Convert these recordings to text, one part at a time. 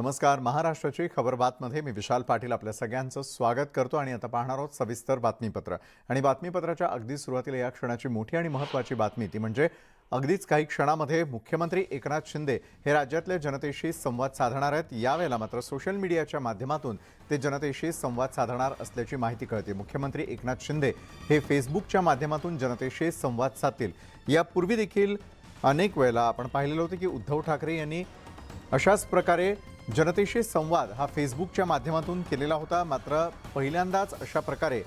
नमस्कार. महाराष्ट्राची खबर बातमध्ये मी विशाल पाटील आपल्या सगळ्यांचं स्वागत करतो आणि आता पाहणार आहोत सविस्तर बातमीपत्र. आणि बातमीपत्राच्या अगदी सुरुवातीला या क्षणाची मोठी आणि महत्त्वाची बातमी ती म्हणजे अगदीच काही क्षणामध्ये मुख्यमंत्री एकनाथ शिंदे हे राज्यातल्या जनतेशी संवाद साधणार आहेत. यावेळेला मात्र सोशल मीडियाच्या माध्यमातून ते जनतेशी संवाद साधणार असल्याची माहिती कळते. मुख्यमंत्री एकनाथ शिंदे हे फेसबुकच्या माध्यमातून जनतेशी संवाद साधतील. यापूर्वी देखील अनेक वेळेला आपण पाहिलेलं होतं की उद्धव ठाकरे यांनी अशाच प्रकारे जनतेशी संवाद हा फेसबुकच्या माध्यमातून केलेला होता. मात्र पहिल्यांदाच अशा प्रकारे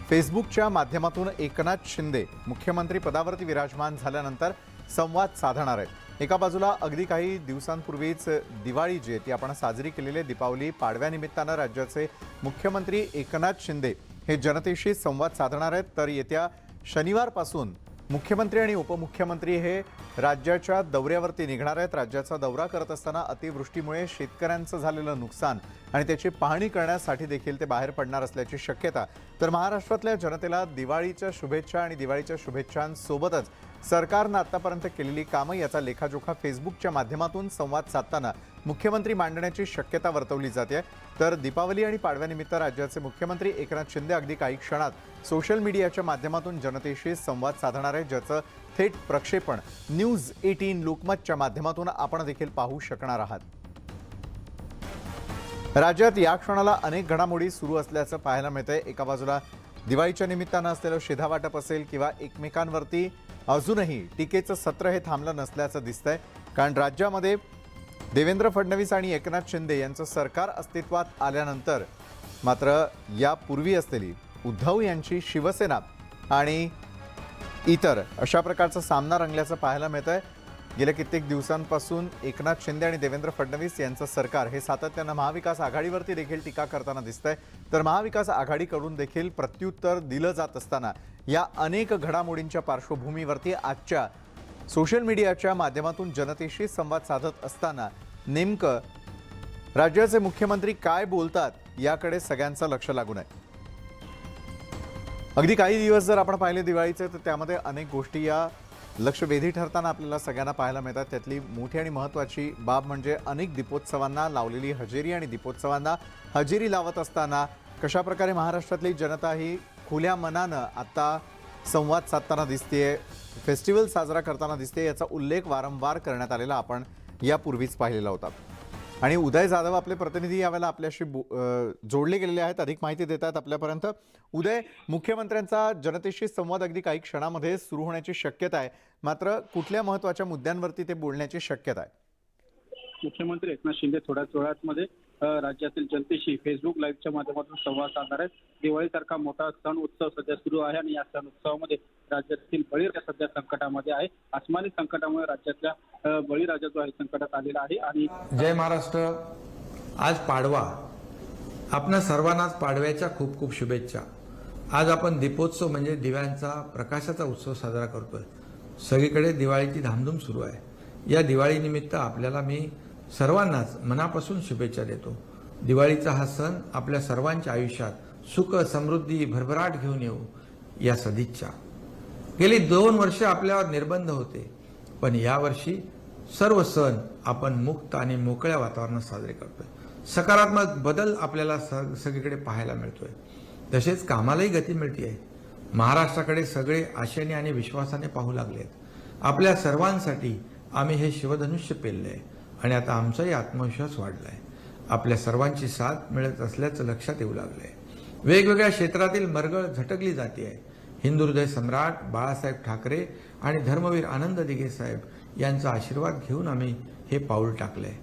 फेसबुकच्या माध्यमातून एकनाथ शिंदे मुख्यमंत्री पदावरती विराजमान झाल्यानंतर संवाद साधणार आहेत. एका बाजूला अगदी काही दिवसांपूर्वीच दिवाळी जी आहे ती आपण साजरी केलेली आहे. दीपावली पाडव्यानिमित्तानं राज्याचे मुख्यमंत्री एकनाथ शिंदे हे जनतेशी संवाद साधणार आहेत. तर येत्या शनिवारपासून मुख्यमंत्री आणि उपमुख्यमंत्री हे राज्याच्या दौऱ्यावरती निघणार आहेत. राज्याचा दौरा करत असताना अतिवृष्टीमुळे शेतकऱ्यांचं झालेलं नुकसान आणि त्याची पाहणी करण्यासाठी देखील ते बाहेर पडणार असल्याची शक्यता. तर महाराष्ट्रातल्या जनतेला दिवाळीच्या शुभेच्छा आणि दिवाळीच्या शुभेच्छांसोबतच सरकारनं आतापर्यंत केलेली कामं याचा लेखाजोखा फेसबुकच्या माध्यमातून संवाद साधताना मुख्यमंत्री मांडण्याची शक्यता वर्तवली जाते. तर दीपावली आणि पाडव्यानिमित्त राज्याचे मुख्यमंत्री एकनाथ शिंदे अगदी काही क्षणात सोशल मीडियाच्या माध्यमातून जनतेशी संवाद साधणार आहे, ज्याचं थेट प्रक्षेपण न्यूज 18 लोकमतच्या माध्यमातून आपण देखील पाहू शकणार आहात. राज्यात या क्षणाला अनेक घडामोडी सुरू असल्याचं पाहायला मिळतंय. एका बाजूला दिवाळीच्या निमित्तानं असलेलं शिधावाटप असेल किंवा एकमेकांवरती अजूनही टीकेचं सत्र हे थांबलं नसल्याचं दिसतंय. कारण राज्यामध्ये देवेंद्र फडणवीस आणि एकनाथ शिंदे यांचं सरकार अस्तित्वात आल्यानंतर मात्र यापूर्वी असलेली उद्धव यांची शिवसेना आणि इतर अशा प्रकारचा सामना रंगल्याचं पाहायला मिळतंय. गेल्या कित्येक दिवसांपासून एकनाथ शिंदे आणि देवेंद्र फडणवीस यांचं सरकार हे सातत्यानं महाविकास आघाडीवरती देखील टीका करताना दिसतंय. तर महाविकास आघाडीकडून देखील प्रत्युत्तर दिलं जात असताना या अनेक घडामोडींच्या पार्श्वभूमीवरती आजच्या सोशल मीडियाच्या माध्यमातून जनतेशी संवाद साधत असताना नेमकं राज्याचे मुख्यमंत्री काय बोलतात याकडे सगळ्यांचं लक्ष लागून आहे. अगदी काही दिवस जर आपण पाहिले दिवाळीचे तर त्यामध्ये अनेक गोष्टी या लक्षवेधी ठरताना आपल्याला सगळ्यांना पाहायला मिळतात. त्यातली मोठी आणि महत्त्वाची बाब म्हणजे अनेक दीपोत्सवांना लावलेली हजेरी आणि दीपोत्सवांना हजेरी लावत असताना कशाप्रकारे महाराष्ट्रातली जनता ही खुल्या मनानं आता संवाद साधताना दिसतेय, फेस्टिवल साजरा करताना दिसते, याचा उल्लेख वारंवार करण्यात आलेला आपण यापूर्वीच पाहिलेला होता. आणि उदय जाधव आपले प्रतिनिधी यावेळेला आपल्याशी जोडले गेलेले आहेत, अधिक माहिती देत आहेत आपल्यापर्यंत. उदय, मुख्यमंत्र्यांचा जनतेशी संवाद अगदी काही क्षणामध्ये सुरू होण्याची शक्यता आहे, मात्र कुठल्या महत्त्वाच्या मुद्द्यांवरती ते बोलण्याची शक्यता आहे? मुख्यमंत्री एकनाथ शिंदे थोड्याच वेळामध्ये राज्यातील जनतेशी फेसबुक लाईव्हच्या माध्यमातून संवाद साधणार आहेत. दिवाळीसारखा मोठा सण उत्सव सध्या सुरू आहे आणि या सण उत्सवामध्ये राज्यातील बळीराजा सध्या संकटामध्ये आहे. आसमानी संकटामुळे राज्यातल्या बळीराजा जो आहे संकटात आलेला आहे. आणि जय महाराष्ट्र. आज पाडवा, आपणा सर्वांनाच पाडव्याच्या खूप खूप शुभेच्छा. आज आपण दीपोत्सव म्हणजे दिव्यांचा प्रकाशाचा उत्सव साजरा करतोय. सगळीकडे दिवाळीची धामधूम सुरू आहे. या दिवाळीनिमित्त आपल्याला मी सर्वांनाच मनापासून शुभेच्छा देतो. दिवाळीचा हा सण आपल्या सर्वांच्या आयुष्यात सुख, समृद्धी, भरभराट घेऊन येऊ या सदिच्छा. गेली 2 वर्ष आपल्यावर निर्बंध होते, पण यावर्षी सर्व सण आपण मुक्त आणि मोकळ्या वातावरणात साजरे करतोय. सकारात्मक बदल आपल्याला सगळीकडे पाहायला मिळतोय. तसेच कामालाही गती मिळते. महाराष्ट्राकडे सगळे आशेने आणि विश्वासाने पाहू लागलेत. आपल्या सर्वांसाठी आम्ही हे शिवधनुष्य पेललंय आणि आता आमचाही आत्मविश्वास वाढलाय. आपल्या सर्वांची साथ मिळत असल्याचं लक्षात येऊ लागलंय. वेगवेगळ्या क्षेत्रातील मरगळ झटकली जाते आहे. हिंदू हृदय सम्राट बाळासाहेब ठाकरे आणि धर्मवीर आनंद दिघे साहेब यांचा आशीर्वाद घेऊन आम्ही हे पाऊल टाकलंय.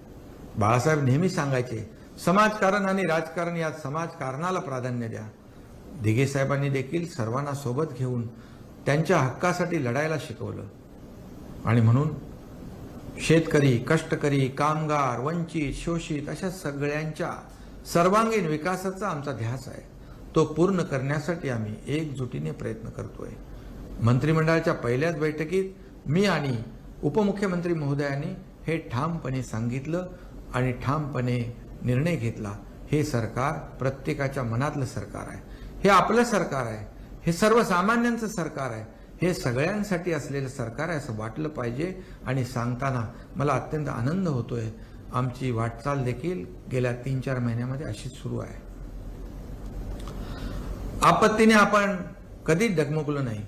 बाळासाहेब नेहमी सांगायचे, समाजकारण आणि राजकारण यात समाजकारणाला प्राधान्य द्या. दिघे साहेबांनी देखील सर्वांना सोबत घेऊन त्यांच्या हक्कासाठी लढायला शिकवलं. आणि म्हणून शेतकरी, कष्टकरी, कामगार, वंचित, शोषित अशा सगळ्यांच्या सर्वांगीण विकासाचा आमचा ध्यास आहे. तो पूर्ण करण्यासाठी आम्ही एकजुटीने प्रयत्न करतोय. मंत्रिमंडळाच्या पहिल्याच बैठकीत मी आणि उपमुख्यमंत्री महोदयांनी हे ठामपणे सांगितलं आणि ठामपणे निर्णय घेतला. हे सरकार प्रत्येकाच्या मनातलं सरकार आहे. हे आपलं सरकार आहे. हे सर्वसामान्यांचं सरकार आहे. हे सगळ्यांसाठी असलेलं सरकार आहे असं वाटलं पाहिजे. आणि सांगताना मला अत्यंत आनंद होतोय. आमची वाटचाल देखील गेल्या 3-4 महिन्यामध्ये अशीच सुरू आहे. आपत्तीने आपण कधीच डगमगलो नाही.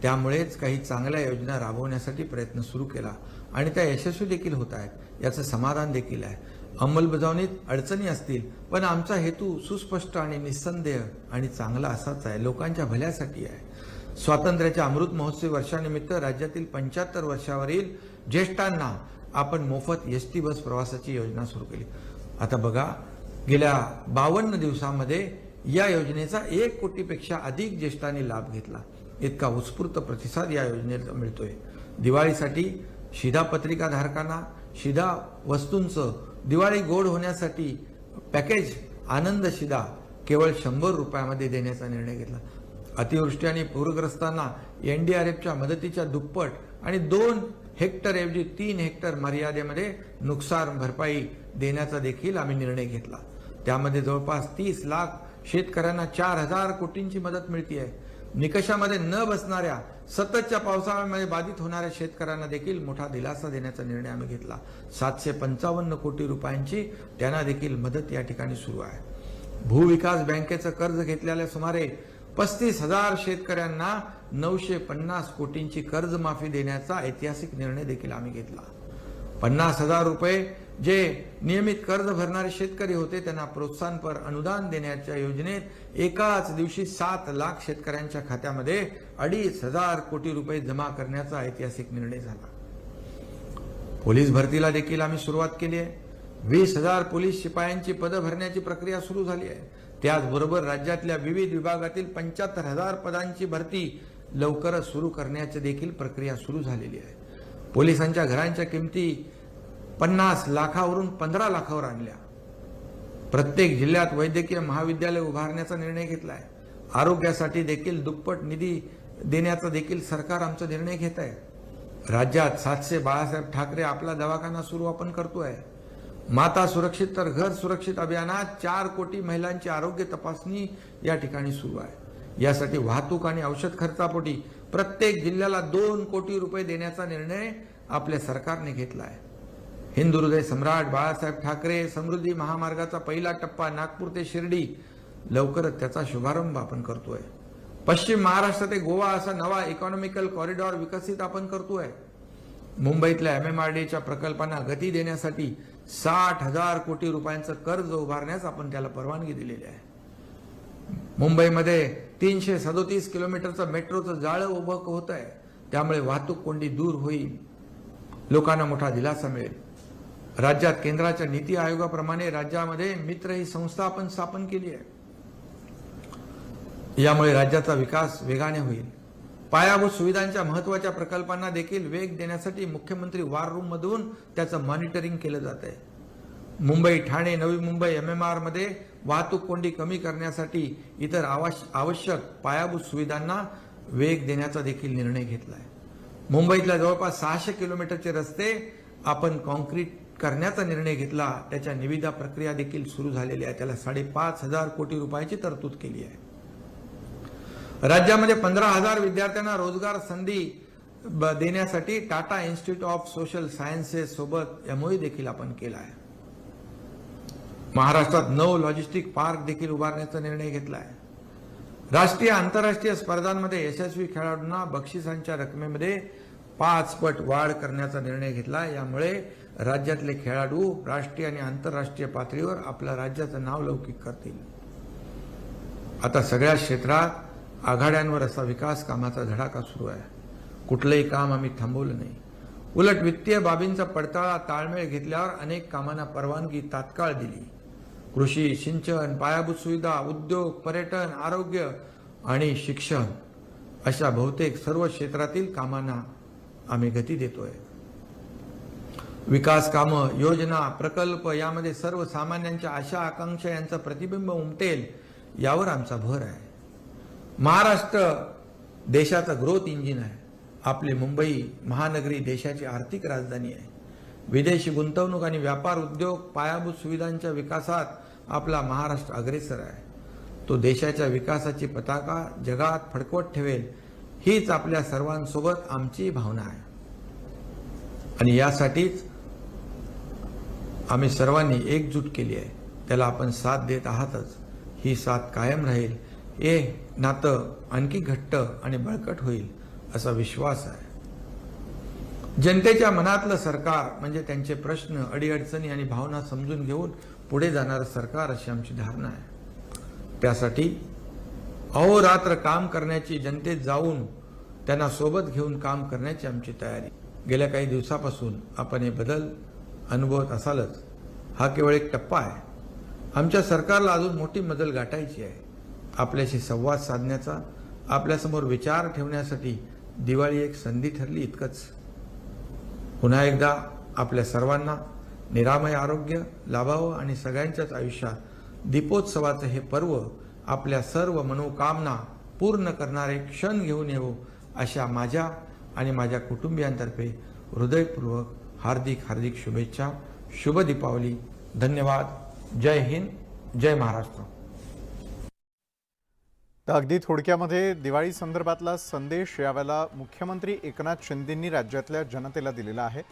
त्यामुळेच काही चांगल्या योजना राबवण्यासाठी प्रयत्न सुरू केला आणि त्या यशस्वी देखील होत आहेत. याचं समाधान देखील आहे. अंमलबजावणीत अडचणी असतील, पण आमचा हेतू सुस्पष्ट आणि निस्संदेह आणि चांगला असाच आहे, लोकांच्या भल्यासाठी आहे. स्वातंत्र्याच्या अमृत महोत्सवी वर्षानिमित्त राज्यातील 75 वर्षावरील ज्येष्ठांना आपण मोफत एसटी बस प्रवासाची योजना सुरू केली. आता बघा, गेल्या 52 दिवसामध्ये या योजनेचा 1 कोटीपेक्षा अधिक ज्येष्ठांनी लाभ घेतला. इतका उत्स्फूर्त प्रतिसाद या योजनेला मिळतोय. दिवाळीसाठी शिधापत्रिका धारकांना शिधा वस्तूंचं दिवाळी गोड होण्यासाठी पॅकेज आनंद शिधा केवळ 100 रुपयामध्ये देण्याचा निर्णय घेतला. अतिवृष्टी आणि पूरग्रस्तांना NDRFच्या मदतीच्या दुप्पट आणि 2 हेक्टर ऐवजी 3 हेक्टर मर्यादेमध्ये नुकसान भरपाई देण्याचा देखील आम्ही निर्णय घेतला. त्यामध्ये जवळपास 30 लाख शेतकऱ्यांना 4000 कोटींची मदत मिळते आहे. निकषामध्ये न बसणाऱ्या सततच्या पावसाळ्यामध्ये बाधित होणाऱ्या शेतकऱ्यांना देखील मोठा दिलासा देण्याचा निर्णय आम्ही घेतला. 755 कोटी रुपयांची त्यांना देखील मदत या ठिकाणी सुरू आहे. भूविकास बँकेचं कर्ज घेतलेल्या सुमारे 35,000 शेतकऱ्यांना 950 कोटींची कर्जमाफी देण्याचा ऐतिहासिक निर्णय देखील आम्ही घेतला. 50,000 रुपये जे नियमित कर्ज भरणारे शेतकरी होते त्यांना प्रोत्साहनपर अनुदान देण्याच्या योजनेत एकाच दिवशी 7 लाख शेतकऱ्यांच्या खात्यामध्ये 2,500 कोटी रुपये जमा करण्याचा ऐतिहासिक निर्णय झाला. पोलीस भरतीला देखील आम्ही सुरुवात केली आहे. 20,000 पोलीस शिपायांची पदं भरण्याची प्रक्रिया सुरू झाली आहे. त्याचबरोबर राज्यातल्या विविध विभागातील 75,000 पदांची भरती लवकरच सुरू करण्याची देखील प्रक्रिया सुरू झालेली आहे. पोलिसांच्या घरांच्या किमती 50 लाखावरून 15 लाखावर आणल्या. प्रत्येक जिल्ह्यात वैद्यकीय महाविद्यालय उभारण्याचा निर्णय घेतला आहे. आरोग्यासाठी देखील दुप्पट निधी देण्याचा देखील सरकार आमचा निर्णय घेत आहे. राज्यात 700 बाळासाहेब ठाकरे आपला दवाखाना सुरू आपण करतोय. माता सुरक्षित तर घर सुरक्षित अभियानात 4 कोटी महिलांची आरोग्य तपासणी या ठिकाणी सुरू आहे. यासाठी वाहतूक आणि औषध खर्चापोटी प्रत्येक जिल्ह्याला 2 कोटी रुपये देण्याचा निर्णय आपल्या सरकारने घेतला आहे. हिंदू हृदय सम्राट बाळासाहेब ठाकरे समृद्धी महामार्गाचा पहिला टप्पा नागपूर ते शिर्डी लवकरच त्याचा शुभारंभ आपण करतोय. पश्चिम महाराष्ट्र ते गोवा असा नवा इकॉनॉमिकल कॉरिडॉर विकसित आपण करतोय. मुंबईतल्या MMRDAच्या प्रकल्पांना गती देण्यासाठी 60,000 कोटी रुपयांचं कर्ज उभारण्यास आपण त्याला परवानगी दिलेली आहे. मुंबईमध्ये 337 किलोमीटरचं मेट्रोचं जाळं उभं होत आहे. त्यामुळे वाहतूक कोंडी दूर होईल, लोकांना मोठा दिलासा मिळेल. राज्यात केंद्राच्या नीती आयोगाप्रमाणे राज्यामध्ये मित्र ही संस्था आपण स्थापन केली आहे. यामुळे राज्याचा विकास वेगाने होईल. पायाभूत सुविधांच्या महत्वाच्या प्रकल्पांना देखील वेग देण्यासाठी मुख्यमंत्री वॉर रूम मधून त्याचं मॉनिटरिंग केलं जात आहे. मुंबई, ठाणे, नवी मुंबई MMR मध्ये वाहतूक कोंडी कमी करण्यासाठी इतर आवश्यक पायाभूत सुविधांना वेग देण्याचा देखील निर्णय घेतला आहे. मुंबईतल्या जवळपास 600 किलोमीटरचे रस्ते आपण कॉन्क्रीट करण्याचा निर्णय घेतला. त्याच्या निविदा प्रक्रिया देखील सुरू झालेली आहे. त्याला 5,500 कोटी रुपयाची तरतूद केली आहे. राज्यामध्ये 15,000 विद्यार्थ्यांना रोजगार संधी देण्यासाठी Tata institute of social sciences सोबत MOU देखील आपण केला आहे. महाराष्ट्रात 9 लॉजिस्टिक पार्क देखील उभारण्याचा निर्णय घेतला आहे. राष्ट्रीय आंतरराष्ट्रीय स्पर्धांमध्ये यशस्वी खेळाडूंना बक्षिसांच्या रकमेमध्ये 5 पट वाढ करण्याचा निर्णय घेतला. यामुळे राज्यातले खेळाडू राष्ट्रीय आणि आंतरराष्ट्रीय पातळीवर आपल्या राज्याचं नाव लौकिक करतील. आता सगळ्या क्षेत्रात आघाड्यांवर असा विकास कामाचा धडाका सुरू आहे. कुठलंही काम आम्ही थांबवलं नाही. उलट वित्तीय बाबींचा पडताळा ताळमेळ घेतल्यावर अनेक कामांना परवानगी तात्काळ दिली. कृषी, सिंचन, पायाभूत सुविधा, उद्योग, पर्यटन, आरोग्य आणि शिक्षण अशा बहुतेक सर्व क्षेत्रातील कामांना आम्ही गती देतोय. विकास कामं, योजना, प्रकल्प यामध्ये सर्वसामान्यांच्या आशा आकांक्षा यांचं प्रतिबिंब उमटेल यावर आमचा भर आहे. महाराष्ट्र देशाचा ग्रोथ इंजिन आहे. आपली मुंबई महानगरी देशाची आर्थिक राजधानी आहे. विदेशी गुंतवणूक आणि व्यापार उद्योग पायाभूत सुविधांच्या विकासात आपला महाराष्ट्र अग्रेसर आहे. तो देशाच्या विकासाची पताका जगात फडकवत ठेवेल हीच आपल्या सर्वांसोबत आमची भावना आहे. आणि यासाठीच आम्ही सर्वांनी एकजूट केली आहे त्याला आपण साथ देत आहातच. ही साथ कायम राहील. हे नातं आणखी घट्ट आणि बळकट होईल असा विश्वास आहे. जनतेच्या मनातलं सरकार म्हणजे त्यांचे प्रश्न, अडीअडचणी आणि भावना समजून घेऊन पुढे जाणारं सरकार अशी आमची धारणा आहे. त्यासाठी अहोरात्र काम करण्याची, जनतेत जाऊन त्यांना सोबत घेऊन काम करण्याची आमची तयारी. गेल्या काही दिवसापासून आपण हे बदल अनुभवत असालच. हा केवळ एक टप्पा आहे. आमच्या सरकारला अजून मोठी मजल गाठायची आहे. आपल्याशी संवाद साधण्याचा, आपल्यासमोर विचार ठेवण्यासाठी दिवाळी एक संधी ठरली इतकंच. पुन्हा एकदा आपल्या सर्वांना निरामय आरोग्य लाभावं आणि सगळ्यांच्याच आयुष्यात दीपोत्सवाचं हे पर्व आपल्या सर्व मनोकामना पूर्ण करणारे क्षण घेऊन येवो अशा माझ्या आणि माझ्या कुटुंबियांतर्फे हृदयपूर्वक हार्दिक हार्दिक शुभेच्छा. शुभ दीपावली. धन्यवाद. जय हिंद. जय महाराष्ट्र. तर अगदी थोडक्यामध्ये दिवाळी संदर्भातला संदेश यावेळेला मुख्यमंत्री एकनाथ शिंदेंनी राज्यातल्या जनतेला दिलेला आहे.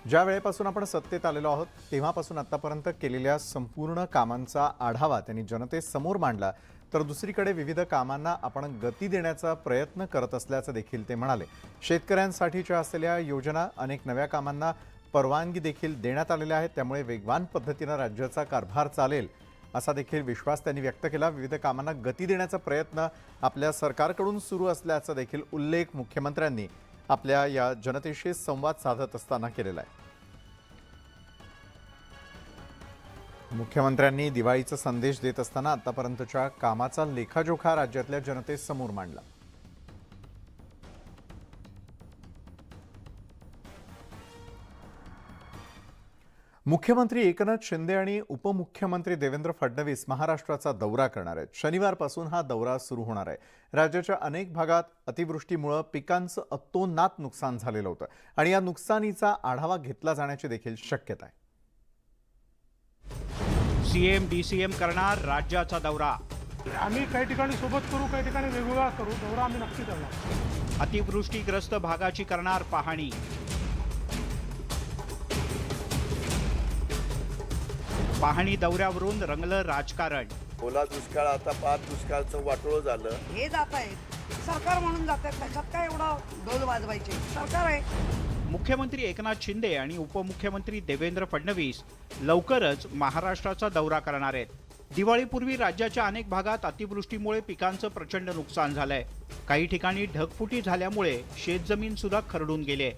ज्या वेळेपासून आपण सत्तेत आलेलो आहोत तेव्हापासून आतापर्यंत केलेल्या संपूर्ण कामांचा आढावा त्यांनी जनतेसमोर मांडला. तर दुसरीकडे विविध कामांना आपण गती देण्याचा प्रयत्न करत असल्याचं देखील ते म्हणाले. शेतकऱ्यांसाठीच्या असलेल्या योजना, अनेक नव्या कामांना परवानगी देखील देण्यात आलेल्या आहेत. त्यामुळे वेगवान पद्धतीनं राज्याचा कारभार चालेल असा देखील विश्वास त्यांनी व्यक्त केला. विविध कामांना गती देण्याचा प्रयत्न आपल्या सरकारकडून सुरू असल्याचा देखील उल्लेख मुख्यमंत्र्यांनी आपल्या या जनतेशी संवाद साधत असताना केलेला आहे. मुख्यमंत्र्यांनी दिवाळीचा संदेश देत असताना आतापर्यंतच्या कामाचा लेखाजोखा राज्यातल्या जनतेसमोर मांडला. मुख्यमंत्री एकनाथ शिंदे आणि उपमुख्यमंत्री देवेंद्र फडणवीस महाराष्ट्राचा दौरा करणार आहेत. शनिवारपासून हा दौरा सुरू होणार आहे. राज्याच्या अनेक भागात अतिवृष्टीमुळे पिकांचं अतोनात नुकसान झालेलं होतं आणि या नुकसानीचा आढावा घेतला जाण्याची देखील शक्यता आहे. सीएम डीसीएम करणार राज्याचा दौरा. आम्ही काही ठिकाणी सोबत करू, काही ठिकाणी वेगवेगळा करू. दौरा आम्ही नक्की करणार. अतिवृष्टीग्रस्त भागाची करणार पाहणी. पाहणी दौऱ्यावरून रंगलं राजकारण. ओला दुष्काळ आता पाच दुष्काळचं वाटोळं झालं. हे जात आहेत सरकार म्हणून जात आहेत. त्याच्यात काय एवढा ढोल वाजवायचे. सरकार आहे. मुख्यमंत्री एकनाथ शिंदे आणि उपमुख्यमंत्री देवेंद्र फडणवीस लवकरच महाराष्ट्राचा दौरा करणार आहेत. दिवाळीपूर्वी राज्याच्या अनेक भागात अतिवृष्टीमुळे पिकांचं प्रचंड नुकसान झालंय. काही ठिकाणी ढगफुटी झाल्यामुळे शेतजमीन सुद्धा खरडून गेले.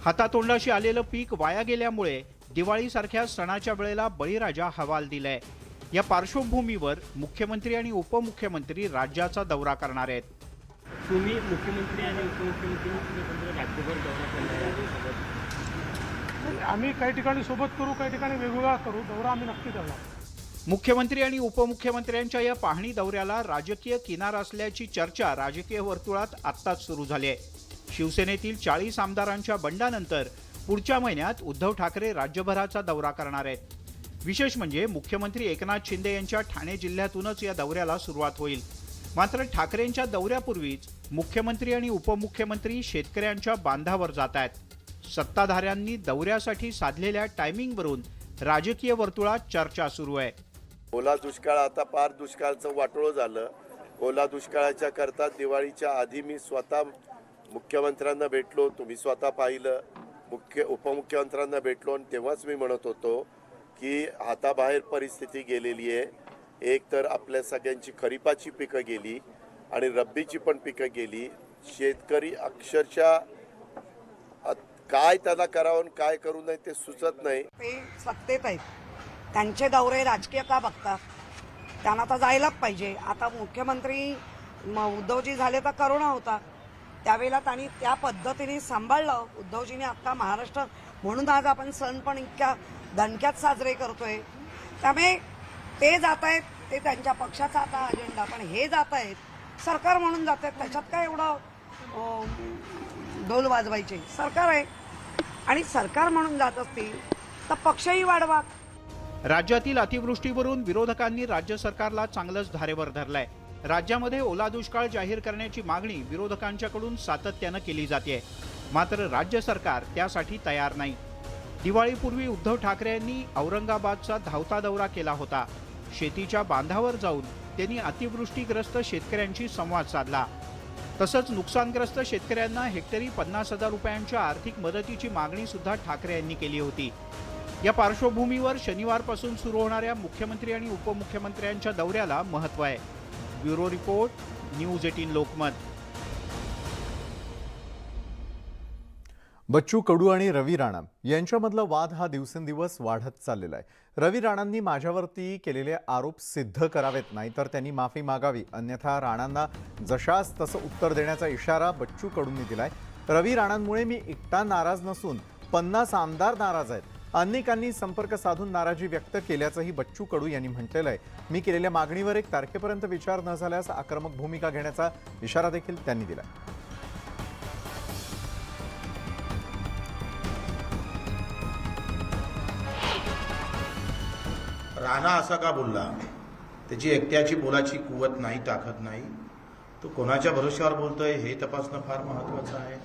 हातातोंडाशी आलेलं पीक वाया गेल्यामुळे दिवाळीसारख्या सणाच्या वेळेला बळीराजा हवाल दिलाय. या पार्श्वभूमीवर मुख्यमंत्री आणि उपमुख्यमंत्री राज्याचा दौरा करणार आहेत. तुम्ही मुख्यमंत्री आणि उपमुख्यमंत्री राज्यभर दौरा करणार आहे. आम्ही काही ठिकाणी सोबत करू, काही ठिकाणी वेगवेगळा करू. दौरा आम्ही नक्की करणार. मुख्यमंत्री आणि उपमुख्यमंत्र्यांच्या या पाहणी दौऱ्याला राजकीय किनार असल्याची चर्चा राजकीय वर्तुळात आत्ताच सुरू झाली आहे. शिवसेनेतील 40 आमदारांच्या बंडानंतर पुढच्या महिन्यात उद्धव ठाकरे राज्यभराचा दौरा करणार आहेत. विशेष म्हणजे मुख्यमंत्री एकनाथ शिंदे यांच्या ठाणे जिल्ह्यातूनच या दौऱ्याला सुरुवात होईल. मात्र ठाकरेंच्या दौऱ्यापूर्वीच मुख्यमंत्री आणि उपमुख्यमंत्री शेतकऱ्यांच्या बांधावर जात आहेत. सत्ताधाऱ्यांनी दौऱ्यासाठी साधलेल्या टायमिंगवरून राजकीय वर्तुळात चर्चा सुरू आहे. ओला दुष्काळ आता पार दुष्काळचं वाटोळं झालं. ओला दुष्काळाच्या करता दिवाळीच्या आधी मी स्वतः मुख्यमंत्र्यांना भेटलो. तुम्ही स्वतः पाहिलं. उपमुख्यमंत्र्यांना भेटलो आणि तेव्हाच मी म्हणत होतो की हाताबाहेर परिस्थिती गेलेली आहे. एक तर आपल्या सगळ्यांची खरीपाची पिकं गेली आणि रब्बीची पण पिकं गेली. शेतकरी अक्षरशः काय त्याला करावं आणि काय करू नये ते सुचत नाही. ते सत्तेत आहेत. त्यांचे दौरे राजकीय का बघतात? त्यांना तर जायलाच पाहिजे. आता मुख्यमंत्री उद्धवजी झाले तर करोना होता, त्यावेळेला त्यांनी त्या पद्धतीने सांभाळलं. उद्धवजीने आता महाराष्ट्र म्हणून आज आपण सण पण इतक्या दणक्यात साजरे करतोय. त्यामुळे ते जात आहेत, ते त्यांच्या पक्षाचा आता अजेंडा. पण हे जात आहेत सरकार म्हणून जात आहेत. त्याच्यात काय एवढं ढोल वाजवायचे. सरकार आहे आणि सरकार म्हणून जात असतील तर पक्षही वाढवा. राज्यातील अतिवृष्टीवरून विरोधकांनी राज्य सरकारला चांगलंच धारेवर धरलंय. राज्यामध्ये ओला दुष्काळ जाहीर करण्याची मागणी विरोधकांच्याकडून सातत्यानं केली जाते. मात्र राज्य सरकार त्यासाठी तयार नाही. दिवाळीपूर्वी उद्धव ठाकरे यांनी औरंगाबादचा धावता दौरा केला होता. शेतीच्या बांधावर जाऊन त्यांनी अतिवृष्टीग्रस्त शेतकऱ्यांशी संवाद साधला. तसंच नुकसानग्रस्त शेतकऱ्यांना हेक्टरी 50,000 रुपयांच्या आर्थिक मदतीची मागणी सुद्धा ठाकरे यांनी केली होती. या पार्श्वभूमीवर शनिवारपासून सुरू होणाऱ्या मुख्यमंत्री आणि उपमुख्यमंत्र्यांच्या दौऱ्याला महत्त्व आहे. Bureau report, news 18 Lokmat. Bachchu Kadu आणि रवी राणा यांच्यामधला वाद हा दिवसेंदिवस वाढत चाललेला आहे. रवी राणांनी माझ्यावरती केलेले आरोप सिद्ध करावेत, नाहीतर त्यांनी माफी मागावी, अन्यथा राणांना जशास तसं उत्तर देण्याचा इशारा बच्चू कडूंनी दिलाय. रवी राणांमुळे मी एकटा नाराज नसून 50 आमदार नाराज आहेत. अनेकांनी संपर्क साधून नाराजी व्यक्त केल्याचंही बच्चू कडू यांनी म्हटलेलं आहे. मी केलेल्या मागणीवर 1 तारखेपर्यंत विचार न झाल्यास आक्रमक भूमिका घेण्याचा इशारा देखील त्यांनी दिला. राणा असा का बोलला? त्याची एकट्याची बोलाची कुवत नाही, ताकद नाही. तो कोणाच्या भरोश्यावर बोलतोय हे तपासणं फार महत्वाचं आहे.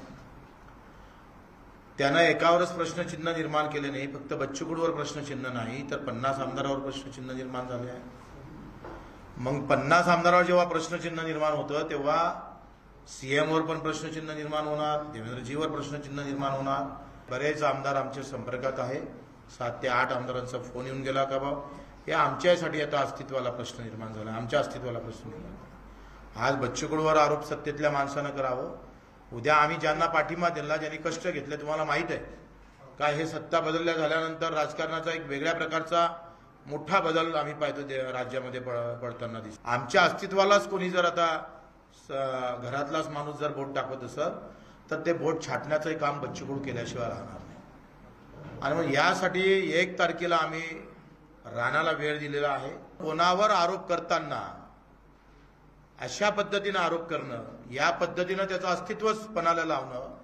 त्यानं एकावरच प्रश्नचिन्ह निर्माण केले नाही, फक्त बच्चू कडूवर प्रश्नचिन्ह नाही तर 50 आमदारावर प्रश्नचिन्ह निर्माण झाले आहे. मग 50 आमदारावर जेव्हा प्रश्नचिन्ह निर्माण होतं तेव्हा सीएमवर पण प्रश्नचिन्ह निर्माण होणार, देवेंद्रजीवर प्रश्नचिन्ह निर्माण होणार. बरेच आमदार आमच्या संपर्कात आहे. 7 ते 8 आमदारांचा फोन येऊन गेला का बा हे आमच्यासाठी आता अस्तित्वाला प्रश्न निर्माण झाला, आमच्या अस्तित्वाला प्रश्न निर्माण झाला. आज बच्चू कडूवर आरोप सत्तेतल्या माणसानं करावं. उद्या आम्ही ज्यांना पाठिंबा दिला, ज्यांनी कष्ट घेतले, तुम्हाला माहित आहे काय हे सत्ता बदलल्या झाल्यानंतर राजकारणाचा एक वेगळ्या प्रकारचा मोठा बदल आम्ही पाहतो राज्यामध्ये पडताना दिसतो. आमच्या अस्तित्वालाच कोणी जर आता घरातलाच माणूस जर बोट टाकत असत तर ते बोट छाटण्याचंही काम बच्चू कडू केल्याशिवाय राहणार नाही. आणि मग यासाठी 1 तारखेला आम्ही राणाला वेळ दिलेला आहे. कोणावर आरोप करताना अशा पद्धतीनं आरोप करणं, या पद्धतीनं त्याचं अस्तित्वच पणाला लावणं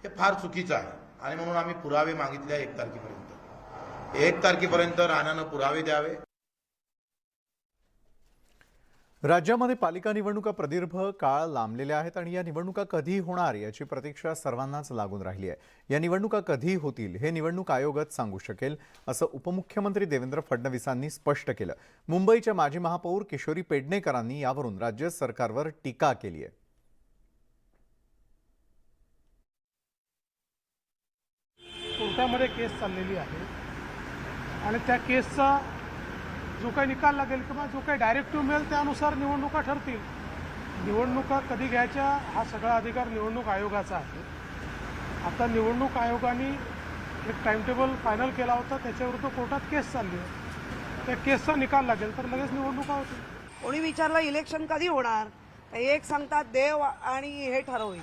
हे फार चुकीचं आहे. आणि म्हणून आम्ही पुरावे मागितले 1 तारखेपर्यंत. 1 तारखेपर्यंत राणानं पुरावे द्यावे. राज्यामध्ये पालिका निवडणुका प्रदीर्घ काळ लांबलेल्या आहेत आणि या निवडणुका कधी होणार याची प्रतीक्षा सर्वांनाच लागून राहिली आहे. या निवडणुका कधी होतील हे निवडणूक आयोगच सांगू शकेल, असं उपमुख्यमंत्री देवेंद्र फडणवीसांनी स्पष्ट केलं. मुंबईच्या माजी महापौर किशोरी पेडणेकरांनी यावरून राज्य सरकारवर टीका केली आहे. कोर्टामध्ये केस चाललेली आहे आणि त्या केसचा जो काही निकाल लागेल किंवा जो काही डायरेक्टिव्ह मिळेल त्यानुसार निवडणुका ठरतील. निवडणुका कधी घ्यायच्या हा सगळा अधिकार निवडणूक आयोगाचा आहे. आता निवडणूक आयोगाने एक टाइमटेबल फायनल केला होता, त्याच्याविरुद्ध कोर्टात केस चालली आहे. त्या केसचा निकाल लागेल तर लगेच निवडणुका होतील. कोणी विचारलं इलेक्शन कधी होणार, तर एक सांगतात देव आणि हे ठरवेल,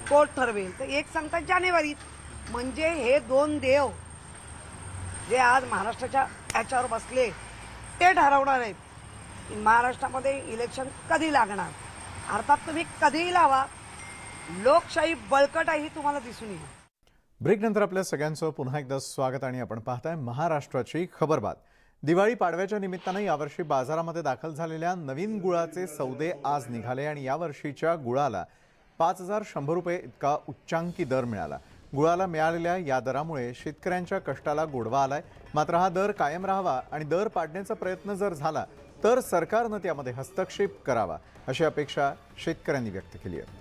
कोर्ट ठरवेल, तर एक सांगतात जानेवारीत. म्हणजे हे 2 देव जे आज महाराष्ट्राच्या याच्यावर बसले ते ठरवणार आहेत की महाराष्ट्रामध्ये इलेक्शन कधी लागणार. अर्थात तुम्ही कधीही लावा, लोकशाही बळकटही तुम्हाला दिसून येईल. ब्रेकनंतर आपल्या सगळ्यांचं पुन्हा एकदा स्वागत आणि आपण पाहताय महाराष्ट्राची खबरबात. दिवाळी पाडव्याच्या निमित्तानं यावर्षी बाजारामध्ये दाखल झालेल्या नवीन गुळाचे सौदे आज निघाले आणि यावर्षीच्या गुळाला 5,100 रुपये इतका उच्चांकी दर मिळाला. गुळाला मिळालेल्या या दरामुळे शेतकऱ्यांच्या कष्टाला गोडवा आलाय. मात्र हा दर कायम राहावा आणि दर पाडण्याचा प्रयत्न जर झाला तर सरकारनं त्यामध्ये हस्तक्षेप करावा अशी अपेक्षा शेतकऱ्यांनी व्यक्त केली आहे.